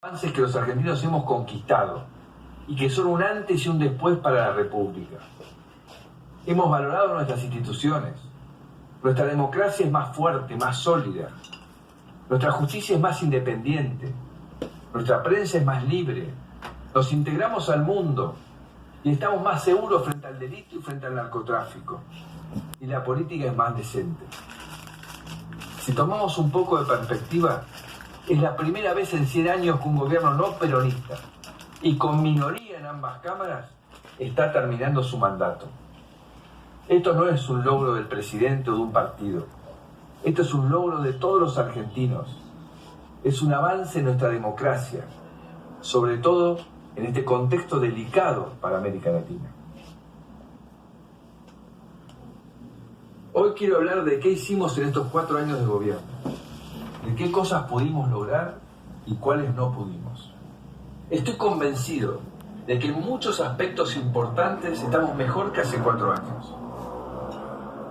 avances que los argentinos hemos conquistado y que son un antes y un después para la República. Hemos valorado nuestras instituciones. Nuestra democracia es más fuerte, más sólida. Nuestra justicia es más independiente. Nuestra prensa es más libre. Nos integramos al mundo y estamos más seguros frente al delito y frente al narcotráfico. Y la política es más decente. Si tomamos un poco de perspectiva, es la primera vez en 100 años que un gobierno no peronista y con minoría en ambas cámaras está terminando su mandato. Esto no es un logro del presidente o de un partido. Esto es un logro de todos los argentinos. Es un avance en nuestra democracia, sobre todo en este contexto delicado para América Latina. Hoy quiero hablar de qué hicimos en estos 4 años de gobierno, de qué cosas pudimos lograr y cuáles no pudimos. Estoy convencido de que en muchos aspectos importantes estamos mejor que hace 4 años.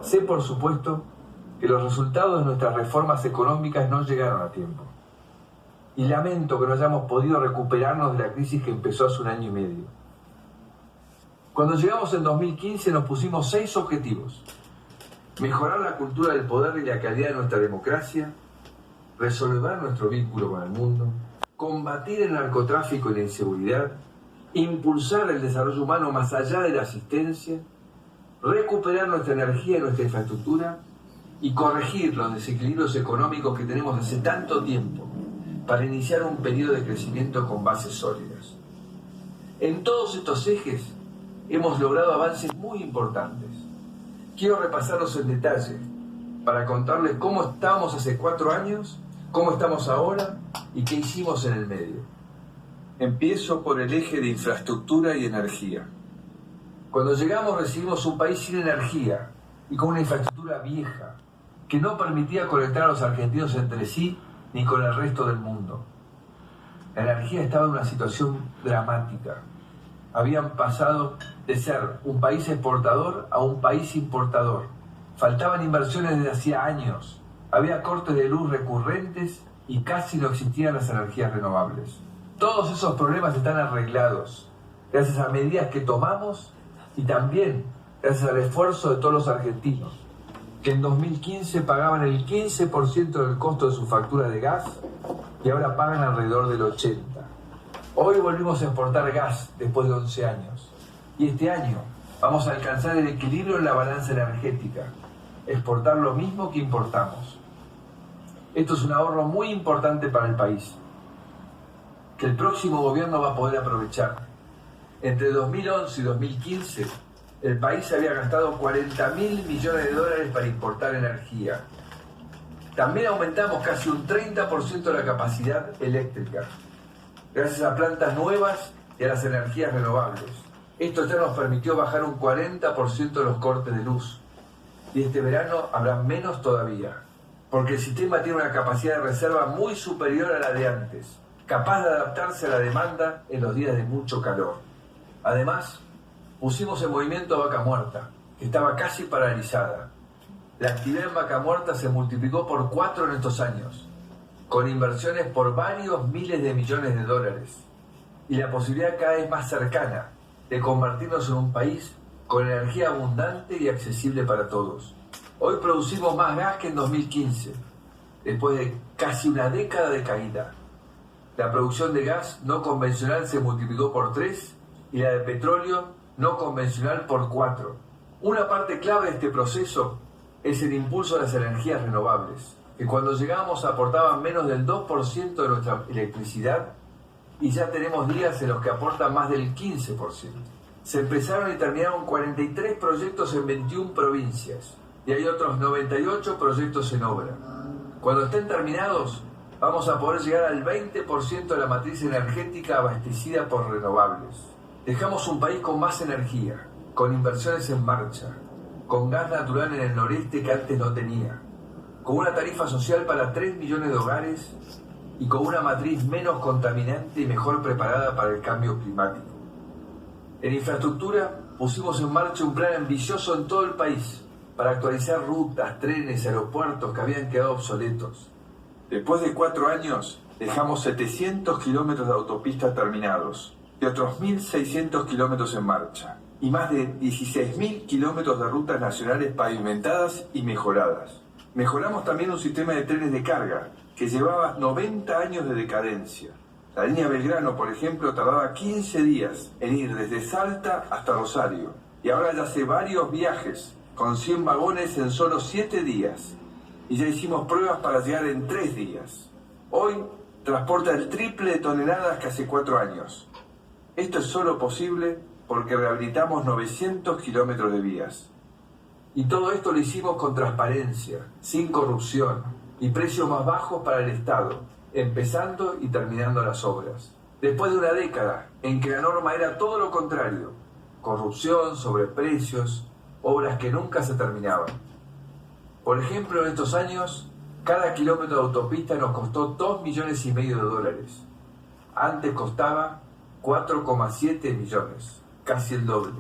Sé, por supuesto, que los resultados de nuestras reformas económicas no llegaron a tiempo. Y lamento que no hayamos podido recuperarnos de la crisis que empezó hace 1 año y medio. Cuando llegamos en 2015 nos pusimos 6 objetivos. Mejorar la cultura del poder y la calidad de nuestra democracia, resolver nuestro vínculo con el mundo, combatir el narcotráfico y la inseguridad, impulsar el desarrollo humano más allá de la asistencia, recuperar nuestra energía y nuestra infraestructura y corregir los desequilibrios económicos que tenemos hace tanto tiempo para iniciar un periodo de crecimiento con bases sólidas. En todos estos ejes hemos logrado avances muy importantes. Quiero repasarlos en detalle para contarles cómo estábamos hace 4 años, cómo estamos ahora y qué hicimos en el medio. Empiezo por el eje de infraestructura y energía. Cuando llegamos recibimos un país sin energía y con una infraestructura vieja que no permitía conectar a los argentinos entre sí ni con el resto del mundo. La energía estaba en una situación dramática. Habían pasado de ser un país exportador a un país importador. Faltaban inversiones desde hacía años. Había cortes de luz recurrentes y casi no existían las energías renovables. Todos esos problemas están arreglados gracias a medidas que tomamos y también gracias al esfuerzo de todos los argentinos, que en 2015 pagaban el 15% del costo de su factura de gas y ahora pagan alrededor del 80%. Hoy volvimos a exportar gas después de 11 años y este año vamos a alcanzar el equilibrio en la balanza energética, exportar lo mismo que importamos. Esto es un ahorro muy importante para el país, que el próximo gobierno va a poder aprovechar. Entre 2011 y 2015, el país había gastado $40.000 millones para importar energía. También aumentamos casi un 30% de la capacidad eléctrica, gracias a plantas nuevas y a las energías renovables. Esto ya nos permitió bajar un 40% de los cortes de luz. Y este verano habrá menos todavía, porque el sistema tiene una capacidad de reserva muy superior a la de antes, capaz de adaptarse a la demanda en los días de mucho calor. Además, pusimos en movimiento Vaca Muerta, que estaba casi paralizada. La actividad en Vaca Muerta se multiplicó por 4 en estos años, con inversiones por varios miles de millones de dólares, y la posibilidad cada vez más cercana de convertirnos en un país con energía abundante y accesible para todos. Hoy producimos más gas que en 2015, después de casi una década de caída. La producción de gas no convencional se multiplicó por 3 y la de petróleo no convencional por 4. Una parte clave de este proceso es el impulso de las energías renovables, que cuando llegamos aportaban menos del 2% de nuestra electricidad y ya tenemos días en los que aportan más del 15%. Se empezaron y terminaron 43 proyectos en 21 provincias y hay otros 98 proyectos en obra. Cuando estén terminados, vamos a poder llegar al 20% de la matriz energética abastecida por renovables. Dejamos un país con más energía, con inversiones en marcha, con gas natural en el noreste que antes no tenía, con una tarifa social para 3 millones de hogares y con una matriz menos contaminante y mejor preparada para el cambio climático. En infraestructura pusimos en marcha un plan ambicioso en todo el país para actualizar rutas, trenes, aeropuertos que habían quedado obsoletos. Después de 4 años, Dejamos 700 kilómetros de autopistas terminados y otros 1.600 kilómetros en marcha y más de 16.000 kilómetros de rutas nacionales pavimentadas y mejoradas. Mejoramos también un sistema de trenes de carga que llevaba 90 años de decadencia. La línea Belgrano, por ejemplo, tardaba 15 días en ir desde Salta hasta Rosario y ahora ya hace varios viajes con 100 vagones en solo 7 días y ya hicimos pruebas para llegar en 3 días. Hoy transporta el triple de toneladas que hace 4 años. Esto es solo posible porque rehabilitamos 900 kilómetros de vías. Y todo esto lo hicimos con transparencia, sin corrupción y precios más bajos para el Estado, empezando y terminando las obras. Después de una década en que la norma era todo lo contrario, corrupción, sobreprecios, obras que nunca se terminaban. Por ejemplo, en estos años, cada kilómetro de autopista nos costó $2,5 millones. Antes costaba 4,7 millones, casi el doble.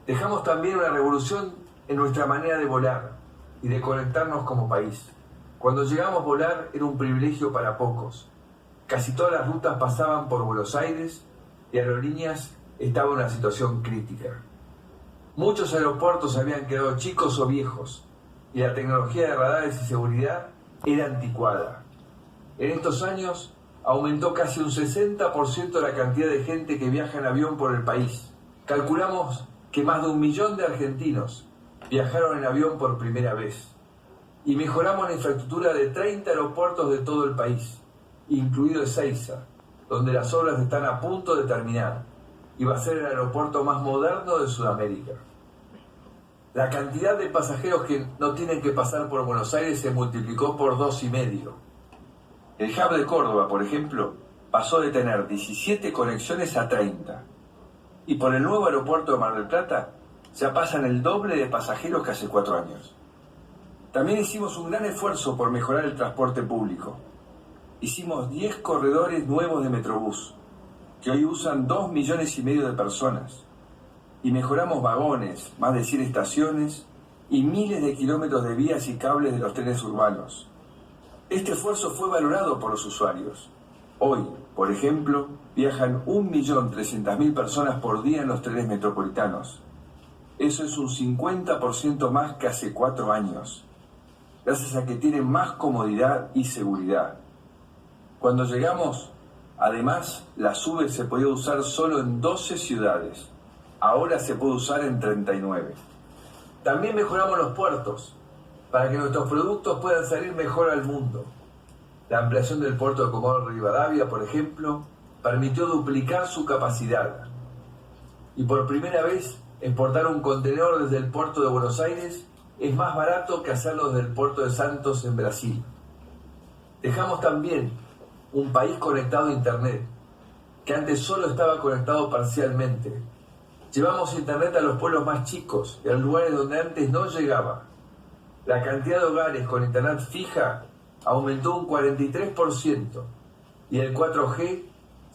Dejamos también una revolución en nuestra manera de volar y de conectarnos como país. Cuando llegamos a volar era un privilegio para pocos. Casi todas las rutas pasaban por Buenos Aires y Aerolíneas estaba en una situación crítica. Muchos aeropuertos habían quedado chicos o viejos y la tecnología de radares y seguridad era anticuada. En estos años aumentó casi un 60% la cantidad de gente que viaja en avión por el país. Calculamos que más de 1 millón de argentinos viajaron en avión por primera vez. Y mejoramos la infraestructura de 30 aeropuertos de todo el país, incluido Ezeiza, donde las obras están a punto de terminar y va a ser el aeropuerto más moderno de Sudamérica. La cantidad de pasajeros que no tienen que pasar por Buenos Aires se multiplicó por 2,5. El hub de Córdoba, por ejemplo, pasó de tener 17 conexiones a 30. Y por el nuevo aeropuerto de Mar del Plata ya pasan el doble de pasajeros que hace 4 años. También hicimos un gran esfuerzo por mejorar el transporte público. Hicimos 10 corredores nuevos de Metrobús, que hoy usan 2,5 millones de personas. Y mejoramos vagones, más de 100 estaciones y miles de kilómetros de vías y cables de los trenes urbanos. Este esfuerzo fue valorado por los usuarios. Hoy, por ejemplo, viajan 1.300.000 personas por día en los trenes metropolitanos. Eso es un 50% más que hace 4 años, gracias a que tienen más comodidad y seguridad. Cuando llegamos, además, la SUBE se podía usar solo en 12 ciudades. Ahora se puede usar en 39. También mejoramos los puertos, para que nuestros productos puedan salir mejor al mundo. La ampliación del puerto de Comodoro Rivadavia, por ejemplo, permitió duplicar su capacidad. Y por primera vez, exportar un contenedor desde el puerto de Buenos Aires es más barato que hacerlo desde el puerto de Santos en Brasil. Dejamos también un país conectado a Internet, que antes solo estaba conectado parcialmente. Llevamos Internet a los pueblos más chicos y a lugares donde antes no llegaba. La cantidad de hogares con Internet fija aumentó un 43% y el 4G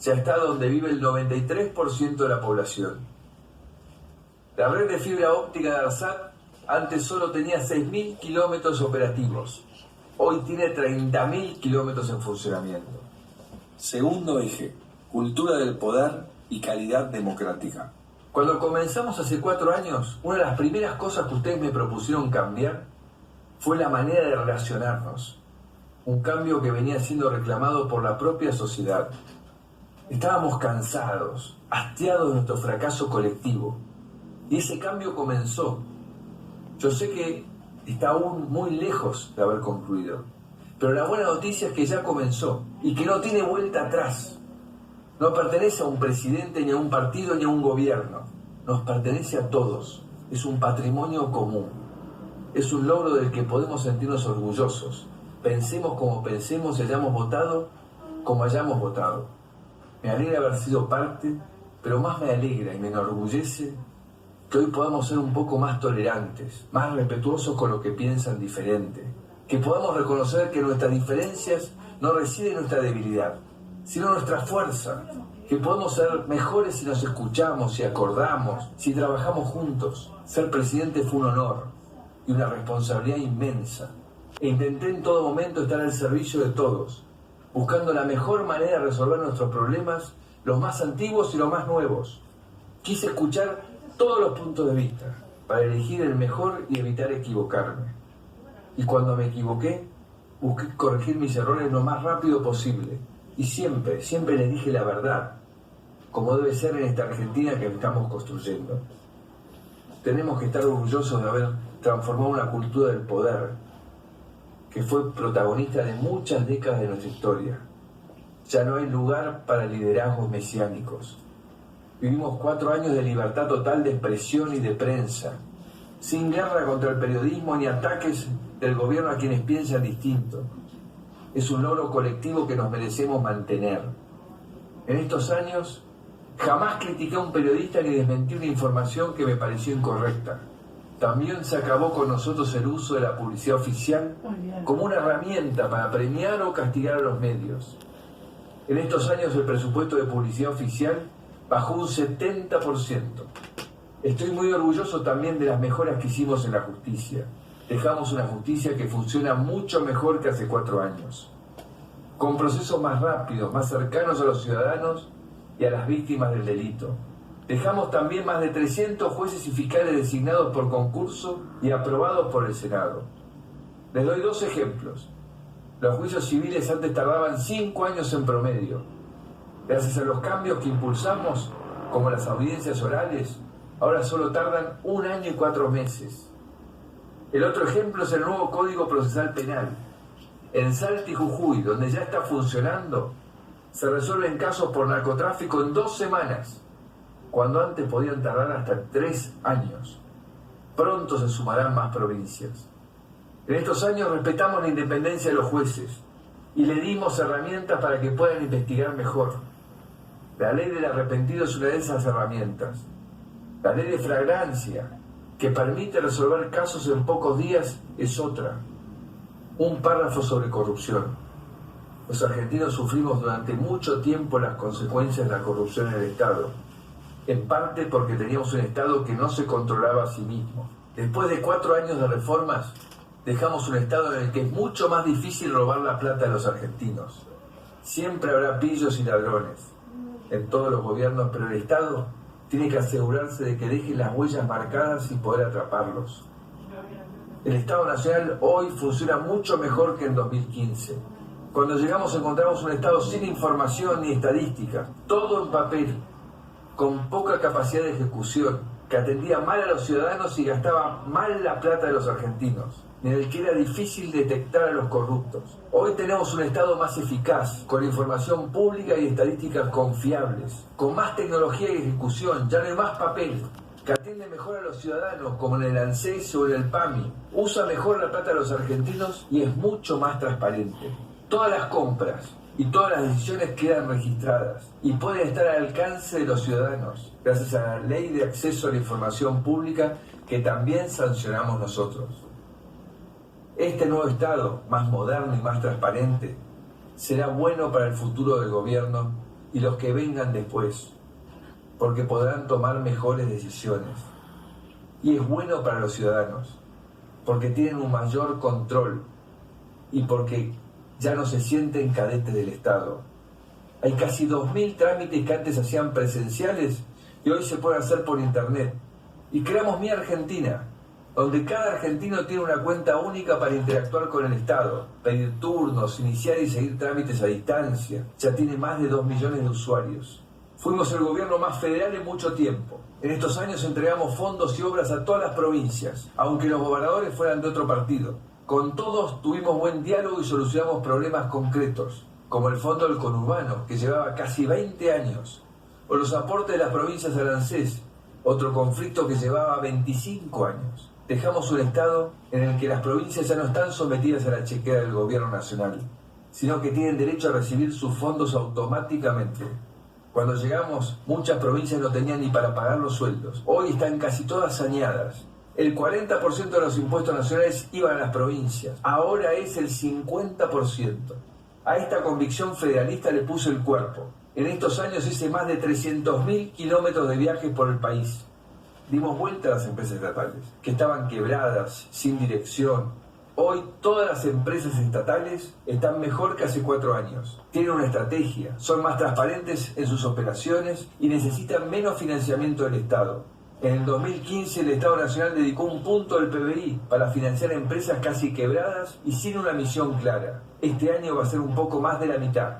ya está donde vive el 93% de la población. La red de fibra óptica de ARSAT antes solo tenía 6.000 kilómetros operativos. Hoy tiene 30.000 kilómetros en funcionamiento. Segundo eje, cultura del poder y calidad democrática. Cuando comenzamos hace 4 años, una de las primeras cosas que ustedes me propusieron cambiar fue la manera de relacionarnos. Un cambio que venía siendo reclamado por la propia sociedad. Estábamos cansados, hastiados de nuestro fracaso colectivo. Y ese cambio comenzó. Yo sé que está aún muy lejos de haber concluido. Pero la buena noticia es que ya comenzó y que no tiene vuelta atrás. No pertenece a un presidente, ni a un partido, ni a un gobierno. Nos pertenece a todos. Es un patrimonio común. Es un logro del que podemos sentirnos orgullosos. Pensemos como pensemos y hayamos votado como hayamos votado. Me alegra haber sido parte, pero más me alegra y me enorgullece que hoy podamos ser un poco más tolerantes, más respetuosos con los que piensan diferente. Que podamos reconocer que nuestras diferencias no residen en nuestra debilidad, sino nuestra fuerza, que podemos ser mejores si nos escuchamos, si acordamos, si trabajamos juntos. Ser presidente fue un honor y una responsabilidad inmensa. E intenté en todo momento estar al servicio de todos, buscando la mejor manera de resolver nuestros problemas, los más antiguos y los más nuevos. Quise escuchar todos los puntos de vista para elegir el mejor y evitar equivocarme. Y cuando me equivoqué, busqué corregir mis errores lo más rápido posible. Y siempre le dije la verdad, como debe ser en esta Argentina que estamos construyendo. Tenemos que estar orgullosos de haber transformado una cultura del poder que fue protagonista de muchas décadas de nuestra historia. Ya no hay lugar para liderazgos mesiánicos. Vivimos 4 años de libertad total de expresión y de prensa, sin guerra contra el periodismo ni ataques del gobierno a quienes piensan distinto. Es un logro colectivo que nos merecemos mantener. En estos años, jamás critiqué a un periodista ni desmentí una información que me pareció incorrecta. También se acabó con nosotros el uso de la publicidad oficial como una herramienta para premiar o castigar a los medios. En estos años el presupuesto de publicidad oficial bajó un 70%. Estoy muy orgulloso también de las mejoras que hicimos en la justicia. Dejamos una justicia que funciona mucho mejor que hace 4 años, con procesos más rápidos, más cercanos a los ciudadanos y a las víctimas del delito. Dejamos también más de 300 jueces y fiscales designados por concurso y aprobados por el Senado. Les doy 2 ejemplos. Los juicios civiles antes tardaban 5 años en promedio. Gracias a los cambios que impulsamos, como las audiencias orales, ahora solo tardan 1 año y 4 meses. El otro ejemplo es el nuevo Código Procesal Penal. En Salta y Jujuy, donde ya está funcionando, se resuelven casos por narcotráfico en 2 semanas, cuando antes podían tardar hasta 3 años. Pronto se sumarán más provincias. En estos años respetamos la independencia de los jueces y le dimos herramientas para que puedan investigar mejor. La ley del arrepentido es una de esas herramientas. La ley de flagrancia, que permite resolver casos en pocos días, es otra. Un párrafo sobre corrupción. Los argentinos sufrimos durante mucho tiempo las consecuencias de la corrupción en el Estado, en parte porque teníamos un Estado que no se controlaba a sí mismo. Después de 4 años de reformas, dejamos un Estado en el que es mucho más difícil robar la plata de los argentinos. Siempre habrá pillos y ladrones en todos los gobiernos, pero el Estado tiene que asegurarse de que deje las huellas marcadas y poder atraparlos. El Estado Nacional hoy funciona mucho mejor que en 2015. Cuando llegamos encontramos un Estado sin información ni estadística, todo en papel, con poca capacidad de ejecución, que atendía mal a los ciudadanos y gastaba mal la plata de los argentinos, en el que era difícil detectar a los corruptos. Hoy tenemos un Estado más eficaz, con información pública y estadísticas confiables, con más tecnología y ejecución, ya no hay más papel, que atiende mejor a los ciudadanos, como en el ANSES o en el PAMI, usa mejor la plata de los argentinos y es mucho más transparente. Todas las compras y todas las decisiones quedan registradas y pueden estar al alcance de los ciudadanos, gracias a la Ley de Acceso a la Información Pública que también sancionamos nosotros. Este nuevo Estado, más moderno y más transparente, será bueno para el futuro del gobierno y los que vengan después, porque podrán tomar mejores decisiones. Y es bueno para los ciudadanos, porque tienen un mayor control y porque ya no se sienten cadetes del Estado. Hay casi 2.000 trámites que antes hacían presenciales y hoy se pueden hacer por internet. Y creamos Mi Argentina, donde cada argentino tiene una cuenta única para interactuar con el Estado, pedir turnos, iniciar y seguir trámites a distancia. Ya tiene más de 2 millones de usuarios. Fuimos el gobierno más federal en mucho tiempo. En estos años entregamos fondos y obras a todas las provincias, aunque los gobernadores fueran de otro partido. Con todos tuvimos buen diálogo y solucionamos problemas concretos, como el Fondo del Conurbano, que llevaba casi 20 años, o los aportes de las provincias al ANSES, otro conflicto que llevaba 25 años. Dejamos un Estado en el que las provincias ya no están sometidas a la chequera del gobierno nacional, sino que tienen derecho a recibir sus fondos automáticamente. Cuando llegamos, muchas provincias no tenían ni para pagar los sueldos. Hoy están casi todas saneadas. El 40% de los impuestos nacionales iban a las provincias. Ahora es el 50%. A esta convicción federalista le puse el cuerpo. En estos años hice más de 300.000 kilómetros de viajes por el país. Dimos vuelta a las empresas estatales, que estaban quebradas, sin dirección, Hoy todas las empresas estatales están mejor que hace 4 años. Tienen una estrategia, son más transparentes en sus operaciones y necesitan menos financiamiento del Estado. En el 2015 el Estado Nacional dedicó un punto del PBI para financiar empresas casi quebradas y sin una misión clara. Este año va a ser un poco más de la mitad.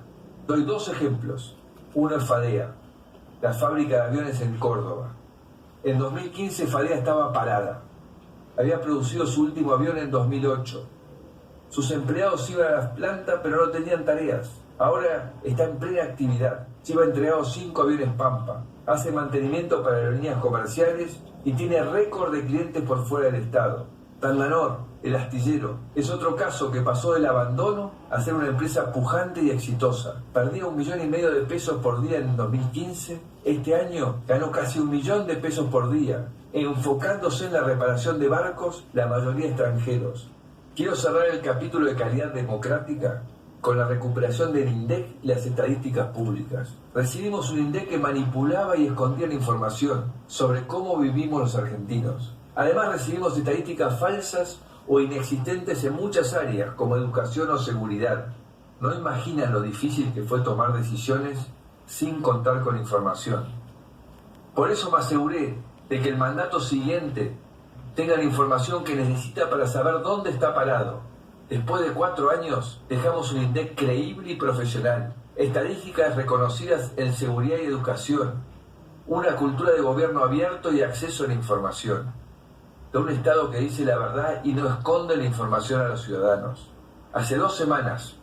Doy 2 ejemplos. Uno es Fadea, la fábrica de aviones en Córdoba. En 2015 Fadea estaba parada. Había producido su último avión en 2008. Sus empleados iban a las plantas pero no tenían tareas. Ahora está en plena actividad. Lleva entregados 5 aviones Pampa. Hace mantenimiento para aerolíneas comerciales y tiene récord de clientes por fuera del estado. Tandanor, el astillero, es otro caso que pasó del abandono a ser una empresa pujante y exitosa. Perdía 1,5 millones de pesos por día en 2015. Este año ganó casi 1 millón de pesos por día, enfocándose en la reparación de barcos, la mayoría extranjeros. Quiero cerrar el capítulo de calidad democrática con la recuperación del INDEC y las estadísticas públicas. Recibimos un INDEC que manipulaba y escondía la información sobre cómo vivimos los argentinos. Además recibimos estadísticas falsas o inexistentes en muchas áreas, como educación o seguridad. No imaginan lo difícil que fue tomar decisiones sin contar con información. Por eso me aseguré de que el mandato siguiente tenga la información que necesita para saber dónde está parado. Después de 4 años, dejamos un INDEC creíble y profesional, estadísticas reconocidas en seguridad y educación, una cultura de gobierno abierto y acceso a la información, de un Estado que dice la verdad y no esconde la información a los ciudadanos. Hace 2 semanas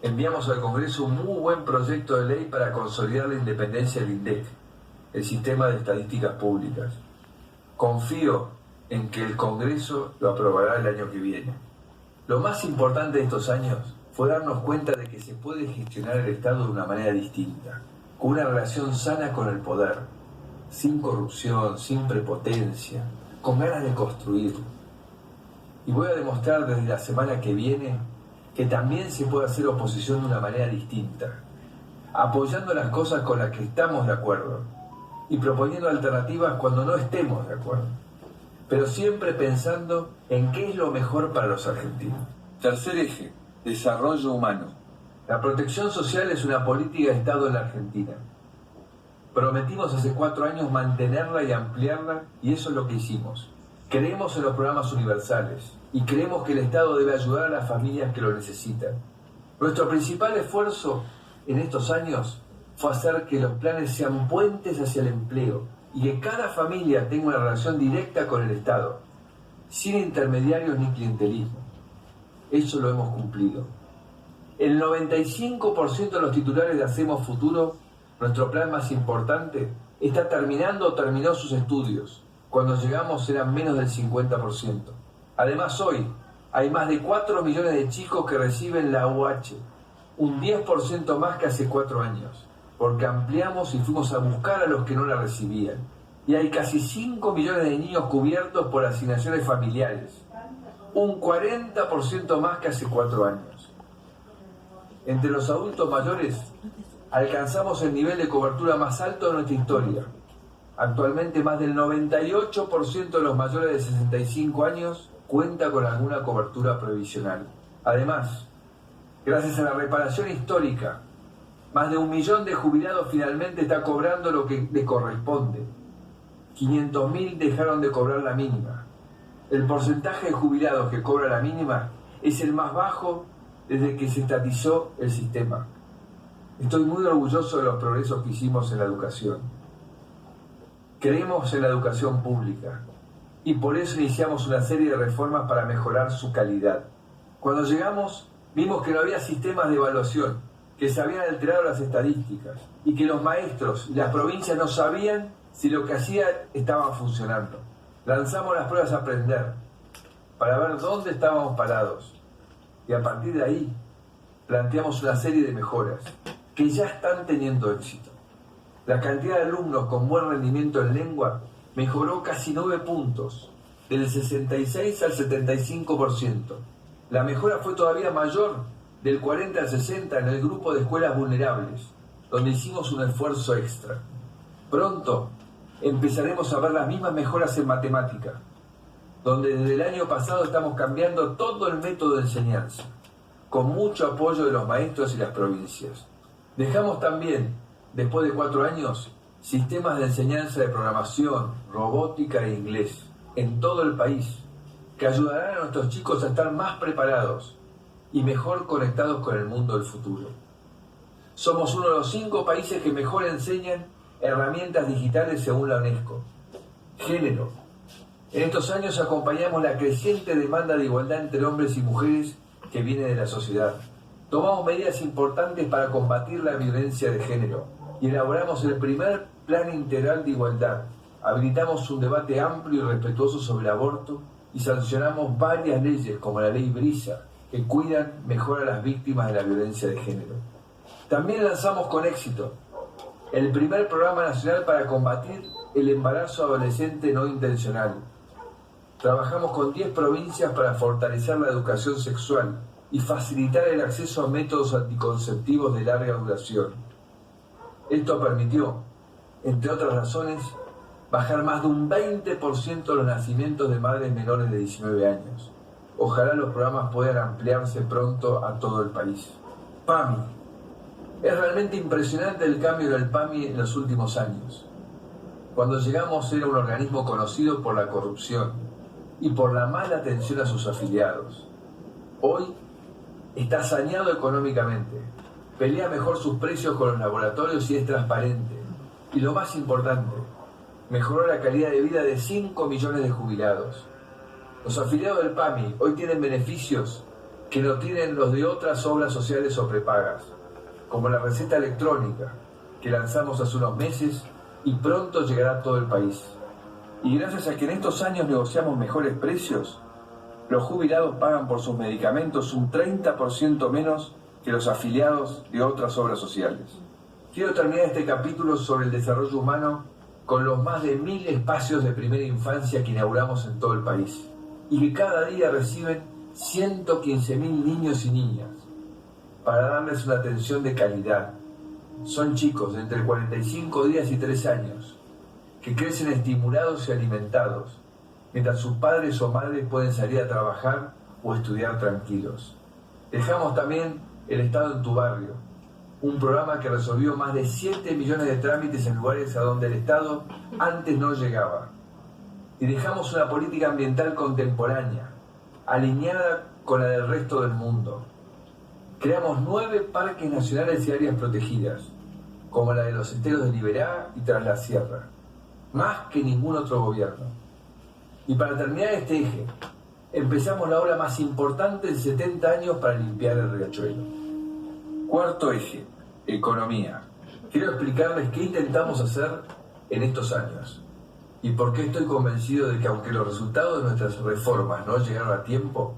enviamos al Congreso un muy buen proyecto de ley para consolidar la independencia del INDEC, el sistema de estadísticas públicas. Confío en que el Congreso lo aprobará el año que viene. Lo más importante de estos años fue darnos cuenta de que se puede gestionar el Estado de una manera distinta, con una relación sana con el poder, sin corrupción, sin prepotencia, con ganas de construir. Y voy a demostrar desde la semana que viene que también se puede hacer oposición de una manera distinta, apoyando las cosas con las que estamos de acuerdo y proponiendo alternativas cuando no estemos de acuerdo, pero siempre pensando en qué es lo mejor para los argentinos. Tercer eje, desarrollo humano. La protección social es una política de Estado en la Argentina. Prometimos hace 4 años mantenerla y ampliarla, y eso es lo que hicimos. Creemos en los programas universales y creemos que el Estado debe ayudar a las familias que lo necesitan. Nuestro principal esfuerzo en estos años fue hacer que los planes sean puentes hacia el empleo y que cada familia tenga una relación directa con el Estado, sin intermediarios ni clientelismo. Eso lo hemos cumplido. El 95% de los titulares de Hacemos Futuro, nuestro plan más importante, está terminando o terminó sus estudios. Cuando llegamos eran menos del 50%. Además hoy hay más de 4 millones de chicos que reciben la UH, un 10% más que hace 4 años, porque ampliamos y fuimos a buscar a los que no la recibían. Y hay casi 5 millones de niños cubiertos por asignaciones familiares, un 40% más que hace 4 años. Entre los adultos mayores alcanzamos el nivel de cobertura más alto de nuestra historia. Actualmente más del 98% de los mayores de 65 años cuenta con alguna cobertura previsional. Además, gracias a la reparación histórica, más de 1 millón de jubilados finalmente está cobrando lo que le corresponde. 500.000 dejaron de cobrar la mínima. El porcentaje de jubilados que cobra la mínima es el más bajo desde que se estatizó el sistema. Estoy muy orgulloso de los progresos que hicimos en la educación. Creemos en la educación pública y por eso iniciamos una serie de reformas para mejorar su calidad. Cuando llegamos, vimos que no había sistemas de evaluación, que se habían alterado las estadísticas y que los maestros y las provincias no sabían si lo que hacían estaba funcionando. Lanzamos las pruebas a aprender para ver dónde estábamos parados y a partir de ahí planteamos una serie de mejoras que ya están teniendo éxito. La cantidad de alumnos con buen rendimiento en lengua mejoró casi 9 puntos, del 66 al 75%. La mejora fue todavía mayor, del 40 al 60 en el grupo de escuelas vulnerables, donde hicimos un esfuerzo extra. Pronto empezaremos a ver las mismas mejoras en matemática. donde desde el año pasado estamos cambiando todo el método de enseñanza, con mucho apoyo de los maestros y las provincias. Dejamos también, después de 4 años, sistemas de enseñanza de programación, robótica e inglés en todo el país, que ayudarán a nuestros chicos a estar más preparados y mejor conectados con el mundo del futuro. Somos uno de los 5 países que mejor enseñan herramientas digitales según la UNESCO. Género. En estos años acompañamos la creciente demanda de igualdad entre hombres y mujeres que viene de la sociedad. Tomamos medidas importantes para combatir la violencia de género y elaboramos el primer Plan Integral de Igualdad. Habilitamos un debate amplio y respetuoso sobre el aborto y sancionamos varias leyes como la ley Brisa, que cuidan mejor a las víctimas de la violencia de género. También lanzamos con éxito el primer programa nacional para combatir el embarazo adolescente no intencional. Trabajamos con 10 provincias para fortalecer la educación sexual y facilitar el acceso a métodos anticonceptivos de larga duración. Esto permitió, entre otras razones, bajar más de un 20% los nacimientos de madres menores de 19 años. Ojalá los programas puedan ampliarse pronto a todo el país. PAMI. Es realmente impresionante el cambio del PAMI en los últimos años. Cuando llegamos era un organismo conocido por la corrupción y por la mala atención a sus afiliados. Hoy está saneado económicamente, pelea mejor sus precios con los laboratorios y es transparente. Y lo más importante, mejoró la calidad de vida de 5 millones de jubilados. Los afiliados del PAMI hoy tienen beneficios que no tienen los de otras obras sociales o prepagas, como la receta electrónica, que lanzamos hace unos meses y pronto llegará a todo el país. Y gracias a que en estos años negociamos mejores precios, los jubilados pagan por sus medicamentos un 30% menos que los afiliados de otras obras sociales. Quiero terminar este capítulo sobre el desarrollo humano con los más de 1000 espacios de primera infancia que inauguramos en todo el país y que cada día reciben 115.000 niños y niñas para darles una atención de calidad. Son chicos de entre 45 días y 3 años que crecen estimulados y alimentados, mientras sus padres o madres pueden salir a trabajar o estudiar tranquilos. Dejamos también El Estado en tu barrio, un programa que resolvió más de 7 millones de trámites en lugares a donde el Estado antes no llegaba. Y dejamos una política ambiental contemporánea, alineada con la del resto del mundo. Creamos 9 parques nacionales y áreas protegidas, como la de los esteros de Liberá y Tras la Sierra, más que ningún otro gobierno. Y para terminar este eje, empezamos la obra más importante en 70 años para limpiar el riachuelo. Cuarto eje, economía. Quiero explicarles qué intentamos hacer en estos años y por qué estoy convencido de que aunque los resultados de nuestras reformas no llegaron a tiempo,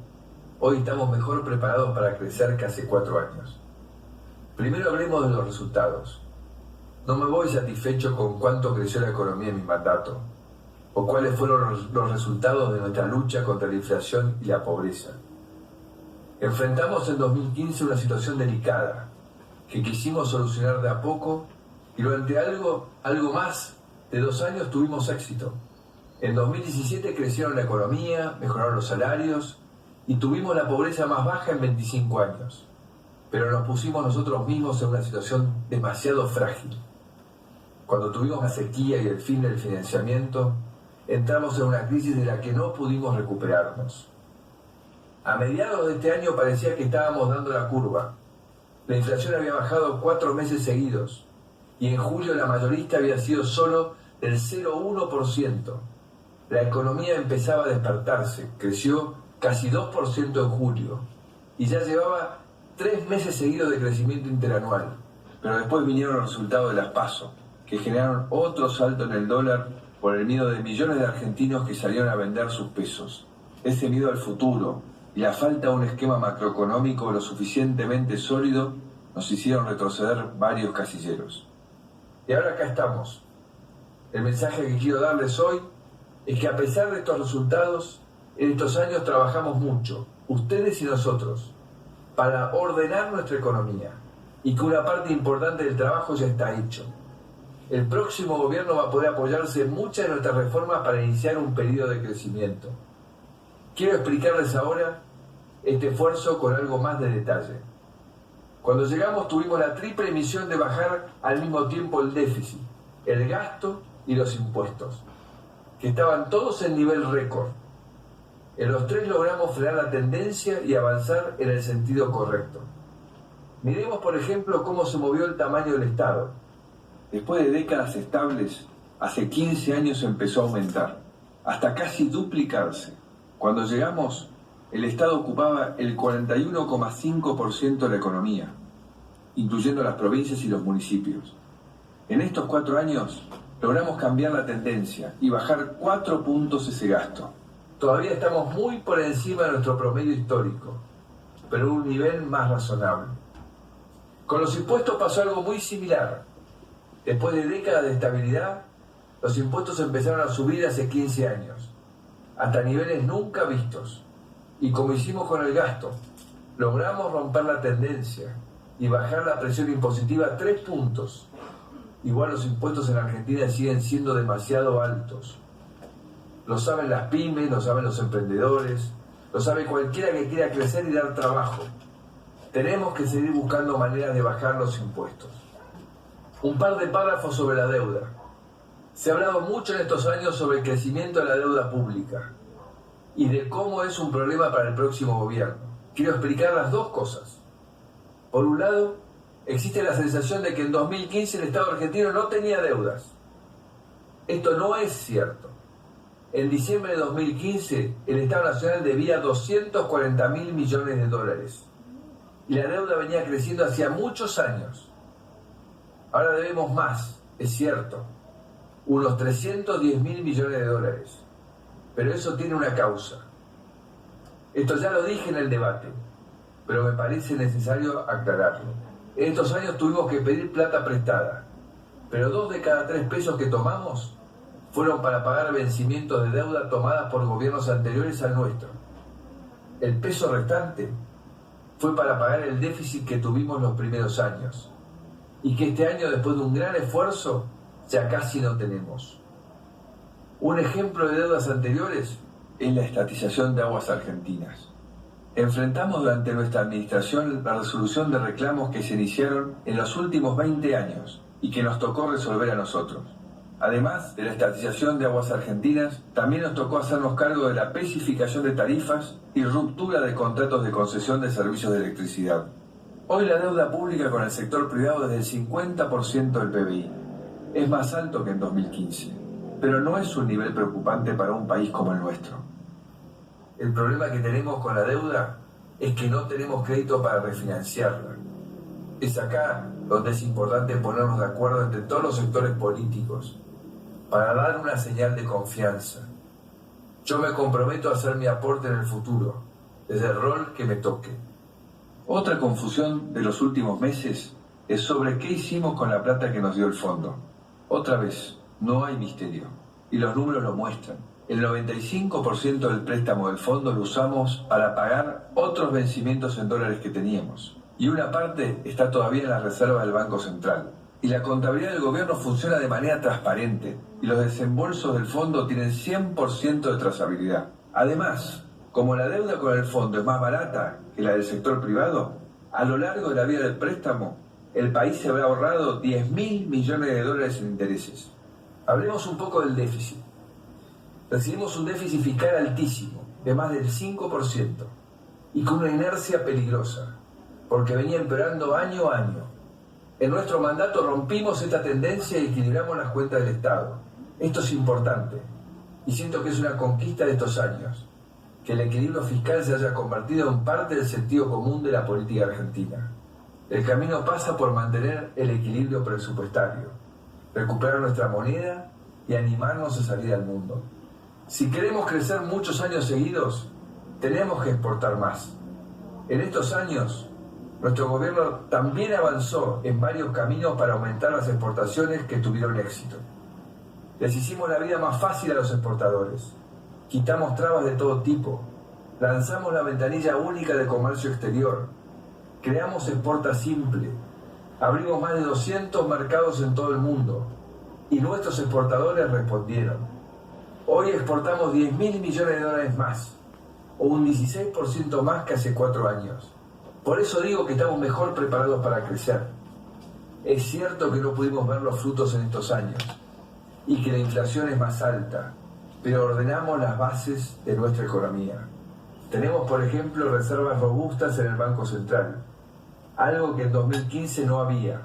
hoy estamos mejor preparados para crecer que hace 4 años. Primero hablemos de los resultados. No me voy satisfecho con cuánto creció la economía en mi mandato, o cuáles fueron los resultados de nuestra lucha contra la inflación y la pobreza. Enfrentamos en 2015 una situación delicada, que quisimos solucionar de a poco, y durante algo más de 2 años tuvimos éxito. En 2017 crecieron la economía, mejoraron los salarios, y tuvimos la pobreza más baja en 25 años. Pero nos pusimos nosotros mismos en una situación demasiado frágil. Cuando tuvimos la sequía y el fin del financiamiento, entramos en una crisis de la que no pudimos recuperarnos. A mediados de este año parecía que estábamos dando la curva. La inflación había bajado 4 meses seguidos, y en julio la mayorista había sido solo del 0,1%. La economía empezaba a despertarse, creció casi 2% en julio, y ya llevaba 3 meses seguidos de crecimiento interanual. Pero después vinieron los resultados de las PASO, que generaron otro salto en el dólar por el miedo de millones de argentinos que salieron a vender sus pesos. Ese miedo al futuro y la falta de un esquema macroeconómico lo suficientemente sólido nos hicieron retroceder varios casilleros. Y ahora acá estamos. El mensaje que quiero darles hoy es que a pesar de estos resultados, en estos años trabajamos mucho, ustedes y nosotros, para ordenar nuestra economía, y que una parte importante del trabajo ya está hecho. El próximo gobierno va a poder apoyarse en muchas de nuestras reformas para iniciar un periodo de crecimiento. Quiero explicarles ahora este esfuerzo con algo más de detalle. Cuando llegamos tuvimos la triple misión de bajar al mismo tiempo el déficit, el gasto y los impuestos, que estaban todos en nivel récord. En los tres logramos frenar la tendencia y avanzar en el sentido correcto. Miremos, por ejemplo, cómo se movió el tamaño del Estado. Después de décadas estables, hace 15 años empezó a aumentar, hasta casi duplicarse. Cuando llegamos, el Estado ocupaba el 41,5% de la economía, incluyendo las provincias y los municipios. En estos 4 años logramos cambiar la tendencia y bajar 4 puntos ese gasto. Todavía estamos muy por encima de nuestro promedio histórico, pero a un nivel más razonable. Con los impuestos pasó algo muy similar. Después de décadas de estabilidad, los impuestos empezaron a subir hace 15 años, hasta niveles nunca vistos. Y como hicimos con el gasto, logramos romper la tendencia y bajar la presión impositiva 3 puntos. Igual los impuestos en Argentina siguen siendo demasiado altos. Lo saben las pymes, lo saben los emprendedores, lo sabe cualquiera que quiera crecer y dar trabajo. Tenemos que seguir buscando maneras de bajar los impuestos. Un par de párrafos sobre la deuda. Se ha hablado mucho en estos años sobre el crecimiento de la deuda pública y de cómo es un problema para el próximo gobierno. Quiero explicar las dos cosas. Por un lado, existe la sensación de que en 2015 el Estado argentino no tenía deudas. Esto no es cierto. En diciembre de 2015, el Estado Nacional debía 240.000 millones de dólares. Y la deuda venía creciendo hacía muchos años. Ahora debemos más, es cierto, unos 310.000 millones de dólares. Pero eso tiene una causa. Esto ya lo dije en el debate, pero me parece necesario aclararlo. En estos años tuvimos que pedir plata prestada, pero 2 de cada 3 pesos que tomamos fueron para pagar vencimientos de deuda tomadas por gobiernos anteriores al nuestro. El peso restante fue para pagar el déficit que tuvimos los primeros años, y que este año, después de un gran esfuerzo, ya casi no tenemos. Un ejemplo de deudas anteriores es la estatización de Aguas Argentinas. Enfrentamos durante nuestra administración la resolución de reclamos que se iniciaron en los últimos 20 años y que nos tocó resolver a nosotros. Además de la estatización de Aguas Argentinas, también nos tocó hacernos cargo de la especificación de tarifas y ruptura de contratos de concesión de servicios de electricidad. Hoy la deuda pública con el sector privado es del 50% del PBI. Es más alto que en 2015, pero no es un nivel preocupante para un país como el nuestro. El problema que tenemos con la deuda es que no tenemos crédito para refinanciarla. Es acá donde es importante ponernos de acuerdo entre todos los sectores políticos para dar una señal de confianza. Yo me comprometo a hacer mi aporte en el futuro, desde el rol que me toque. Otra confusión de los últimos meses es sobre qué hicimos con la plata que nos dio el fondo. Otra vez, no hay misterio, y los números lo muestran. El 95% del préstamo del fondo lo usamos para pagar otros vencimientos en dólares que teníamos, y una parte está todavía en las reservas del Banco Central. Y la contabilidad del gobierno funciona de manera transparente, y los desembolsos del fondo tienen 100% de trazabilidad. Además, como la deuda con el fondo es más barata que la del sector privado, a lo largo de la vida del préstamo, el país se habrá ahorrado 10.000 millones de dólares en intereses. Hablemos un poco del déficit. Recibimos un déficit fiscal altísimo, de más del 5%, y con una inercia peligrosa, porque venía empeorando año a año. En nuestro mandato rompimos esta tendencia y equilibramos las cuentas del Estado. Esto es importante, y siento que es una conquista de estos años, que el equilibrio fiscal se haya convertido en parte del sentido común de la política argentina. El camino pasa por mantener el equilibrio presupuestario, recuperar nuestra moneda y animarnos a salir al mundo. Si queremos crecer muchos años seguidos, tenemos que exportar más. En estos años, nuestro gobierno también avanzó en varios caminos para aumentar las exportaciones que tuvieron éxito. Les hicimos la vida más fácil a los exportadores. Quitamos trabas de todo tipo. Lanzamos la ventanilla única de comercio exterior. Creamos Exporta Simple. Abrimos más de 200 mercados en todo el mundo. Y nuestros exportadores respondieron. Hoy exportamos 10.000 millones de dólares más. o un 16% más que hace 4 años. Por eso digo que estamos mejor preparados para crecer. Es cierto que no pudimos ver los frutos en estos años y que la inflación es más alta, pero ordenamos las bases de nuestra economía. Tenemos, por ejemplo, reservas robustas en el Banco Central, algo que en 2015 no había.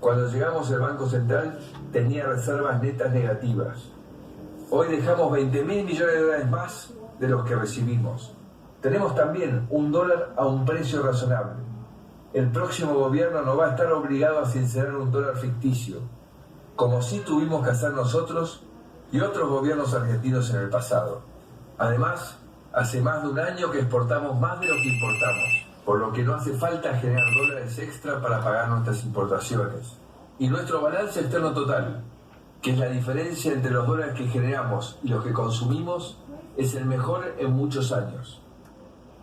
Cuando llegamos el Banco Central tenía reservas netas negativas. Hoy dejamos 20.000 millones de dólares más de los que recibimos. Tenemos también un dólar a un precio razonable. El próximo gobierno no va a estar obligado a sincerar un dólar ficticio, como sí tuvimos que hacer nosotros y otros gobiernos argentinos en el pasado. Además, hace más de un año que exportamos más de lo que importamos, por lo que no hace falta generar dólares extra para pagar nuestras importaciones. Y nuestro balance externo total, que es la diferencia entre los dólares que generamos y los que consumimos, es el mejor en muchos años.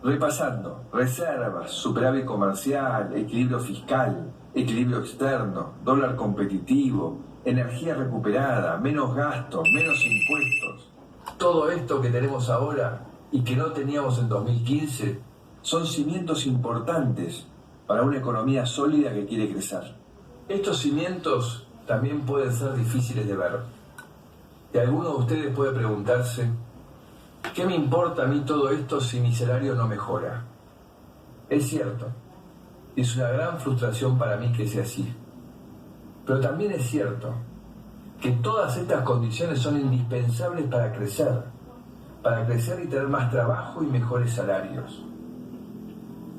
Repasando: reservas, superávit comercial, equilibrio fiscal, equilibrio externo, dólar competitivo, energía recuperada, menos gastos, menos impuestos. Todo esto que tenemos ahora y que no teníamos en 2015 son cimientos importantes para una economía sólida que quiere crecer. Estos cimientos también pueden ser difíciles de ver. Y alguno de ustedes puede preguntarse: ¿qué me importa a mí todo esto si mi salario no mejora? Es cierto, es una gran frustración para mí que sea así. Pero también es cierto que todas estas condiciones son indispensables para crecer y tener más trabajo y mejores salarios.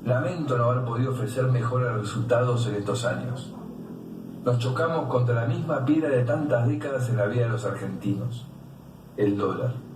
Lamento no haber podido ofrecer mejores resultados en estos años. Nos chocamos contra la misma piedra de tantas décadas en la vida de los argentinos: el dólar.